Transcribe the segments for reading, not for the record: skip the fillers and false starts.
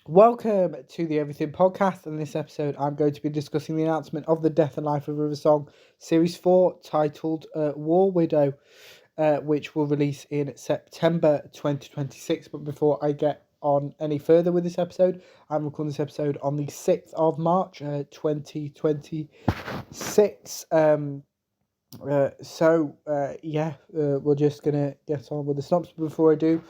Welcome to the Everything Podcast. In this episode, I'm going to be discussing the announcement of the Death and Life of River Song Series 4, titled War Widow, which will release in September 2026. But before I get on any further with this episode, I'm recording this episode on the 6th of March, 2026. We're just gonna get on with the synopsis. Before I do,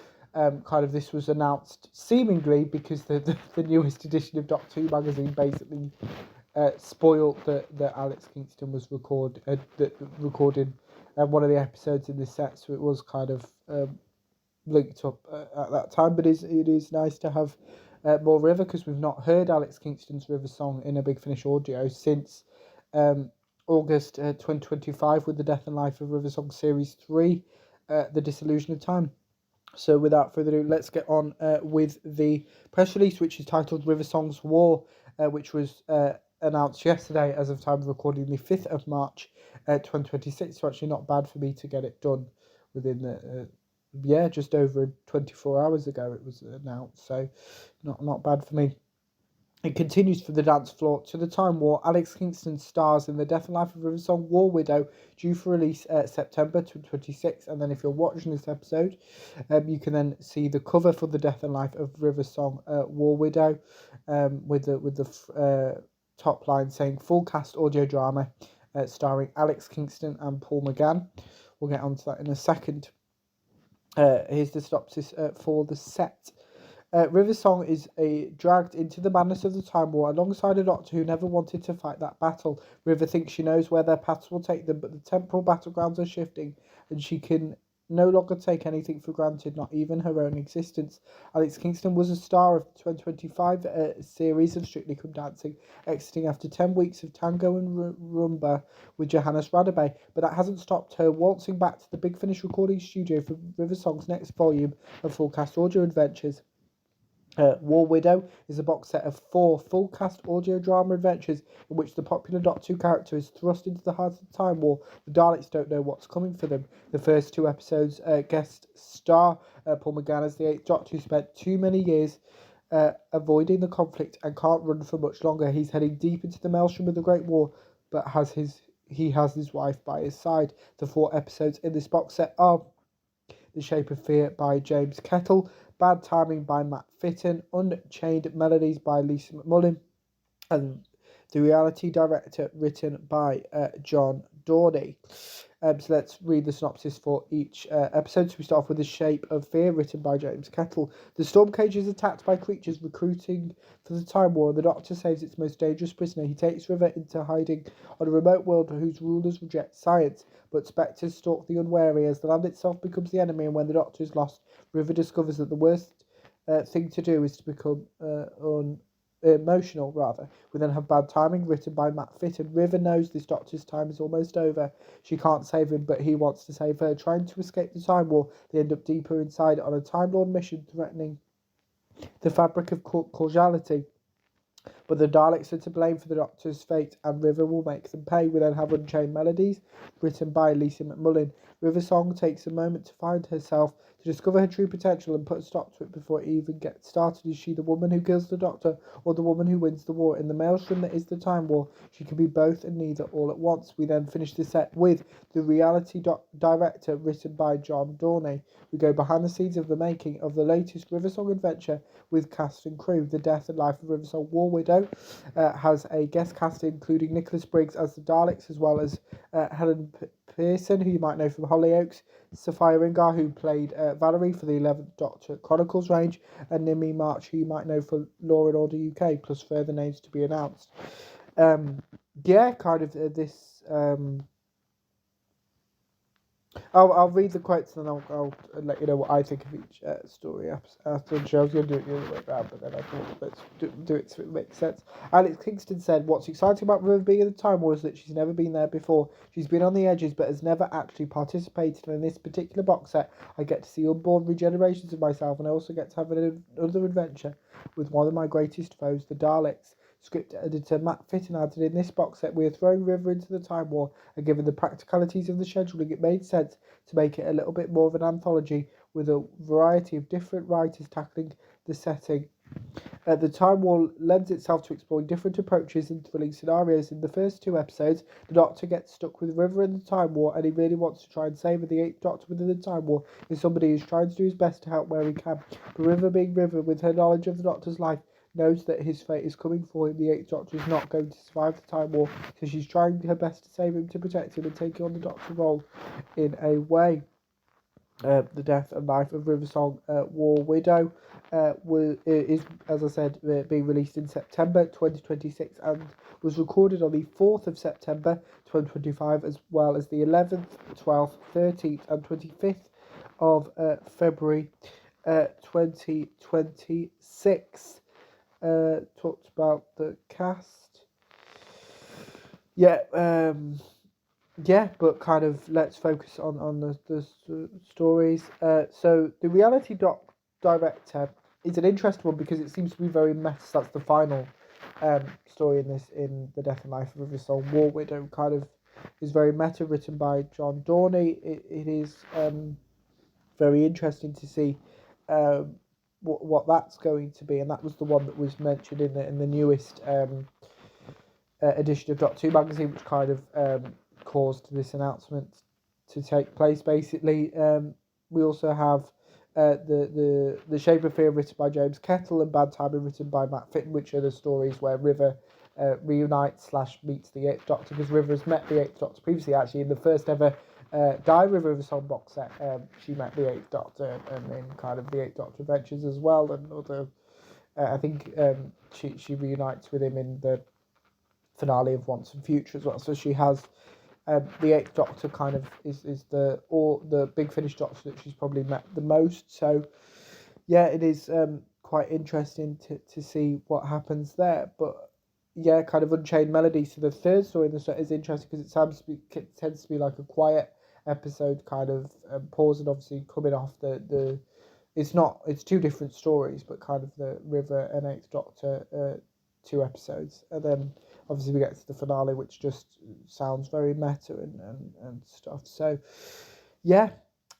this was announced seemingly because the newest edition of Doctor Who magazine basically spoiled that Alex Kingston was recording one of the episodes in this set, so it was kind of linked up at that time. But it is nice to have more River, because we've not heard Alex Kingston's River song in a Big Finish audio since um, August 2025 with the Death and Life of River Song Series 3, The Disillusion of Time. So without further ado, let's get on with the press release, which is titled River Song's War, which was announced yesterday as of time of recording, the 5th of March 2026. So actually not bad for me to get it done within the just over 24 hours ago it was announced, so not bad for me. It continues for the dance floor to the Time War. Alex Kingston stars in the Death and Life of River Song War Widow, due for release September 2026. And then if you're watching this episode, you can then see the cover for the Death and Life of River Song War Widow, with the top line saying full cast audio drama, starring Alex Kingston and Paul McGann. We'll get onto that in a second. Here's the synopsis for the set. River Song is dragged into the madness of the Time War alongside a Doctor who never wanted to fight that battle. River thinks she knows where their paths will take them, but the temporal battlegrounds are shifting, and she can no longer take anything for granted, not even her own existence. Alex Kingston was a star of the 2025 series of Strictly Come Dancing, exiting after 10 weeks of tango and rumba with Johannes Radebe, but that hasn't stopped her waltzing back to the Big Finish recording studio for River Song's next volume of full cast audio adventures. War Widow is a box set of 4 full cast audio drama adventures in which the popular Doctor Who character is thrust into the heart of the Time War. The Daleks don't know what's coming for them. The first 2 episodes guest star Paul McGann as the 8th Doctor, who spent too many years avoiding the conflict and can't run for much longer. He's heading deep into the maelstrom of the Great War, but he has his wife by his side. The 4 episodes in this box set are The Shape of Fear by James Kettle, Bad Timing by Matt Fitton, Unchained Melodies by Lisa McMullen, and The Reality Director, written by John Dorney. So let's read the synopsis for each episode. So we start off with The Shape of Fear, written by James Kettle. The storm cage is attacked by creatures recruiting for the Time War. The Doctor saves its most dangerous prisoner. He takes River into hiding on a remote world whose rulers reject science, but spectres stalk the unwary as the land itself becomes the enemy, and when the Doctor is lost, River discovers that the worst thing to do is to become emotional, rather. We then have Bad Timing, written by Matt Fitton. River knows this Doctor's time is almost over. She can't save him, but he wants to save her. Trying to escape the Time War, they end up deeper inside on a Time Lord mission threatening the fabric of causality. But the Daleks are to blame for the Doctor's fate, and River will make them pay. We then have Unchained Melodies, written by Lisa McMullen. River Song takes a moment to find herself, to discover her true potential and put a stop to it before it even gets started. Is she the woman who kills the Doctor, or the woman who wins the war? In the maelstrom that is the Time War, she can be both and neither all at once. We then finish the set with The Reality Director, written by John Dorney. We go behind the scenes of the making of the latest River Song adventure with cast and crew. The Death and Life of River Song War Widow has a guest cast including Nicholas Briggs as the Daleks, as well as Helen Pearson, who you might know from Hollyoaks, Sophia Ringar, who played Valerie for the 11th Doctor Chronicles range, and Nimi March, who you might know for Law and Order UK, plus further names to be announced. This... I'll read the quotes and then I'll let you know what I think of each story after the show. I was going to do it the other way around, but then I thought let's do it so it makes sense. Alex Kingston said, "What's exciting about River being in the Time War is that she's never been there before. She's been on the edges but has never actually participated. And in this particular box set, I get to see unborn regenerations of myself, and I also get to have another adventure with one of my greatest foes, the Daleks." Script editor Matt Fitton added, "In this box set, we are throwing River into the Time War, and given the practicalities of the scheduling, it made sense to make it a little bit more of an anthology with a variety of different writers tackling the setting." The Time War lends itself to exploring different approaches and thrilling scenarios. In the first 2 episodes, the Doctor gets stuck with River in the Time War, and he really wants to try and save her. The Eighth Doctor within the Time War is somebody who's trying to do his best to help where he can. But River, being River, with her knowledge of the Doctor's life, knows that his fate is coming for him. The Eighth Doctor is not going to survive the Time War, so she's trying her best to save him, to protect him, and taking on the Doctor role in a way. The Death and Life of River Song War Widow is, as I said, being released in September 2026 and was recorded on the 4th of September 2025, as well as the 11th, 12th, 13th and 25th of February 2026. Talked about the cast. But kind of let's focus on the stories. So the reality director is an interesting one because it seems to be very meta. That's the final story in the Death and Life of River Song War Widow. Kind of is very meta, written by John Dorney. It is very interesting to see what that's going to be, and that was the one that was mentioned in the newest edition of Doctor Who magazine, which kind of caused this announcement to take place. Basically, we also have the Shape of Fear, written by James Kettle, and Bad Timing, written by Matt Fitton, which are the stories where River reunites / meets the Eighth Doctor, because River has met the Eighth Doctor previously. Actually, in the first ever Diary of River Song box set, she met the Eighth Doctor, and in kind of the Eighth Doctor Adventures as well, and other. I think she reunites with him in the finale of Once and Future as well. So she has. The Eighth Doctor kind of is the Big Finish Doctor that she's probably met the most. So yeah, it is quite interesting to see what happens there. But yeah, kind of Unchained Melody. So the third story in the set is interesting because it tends to be like a quiet episode, kind of pause, and obviously coming off the it's 2 different stories, but kind of the River and Eighth Doctor 2 episodes, and then obviously we get to the finale, which just sounds very meta and stuff. So yeah,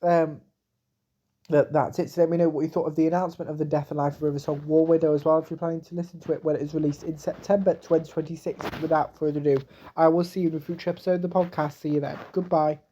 that's it. So let me know what you thought of the announcement of the Death and Life of River Song War Widow as well, if you're planning to listen to it when it is released in September 2026. Without further ado, I will see you in a future episode of the podcast. See you then. Goodbye.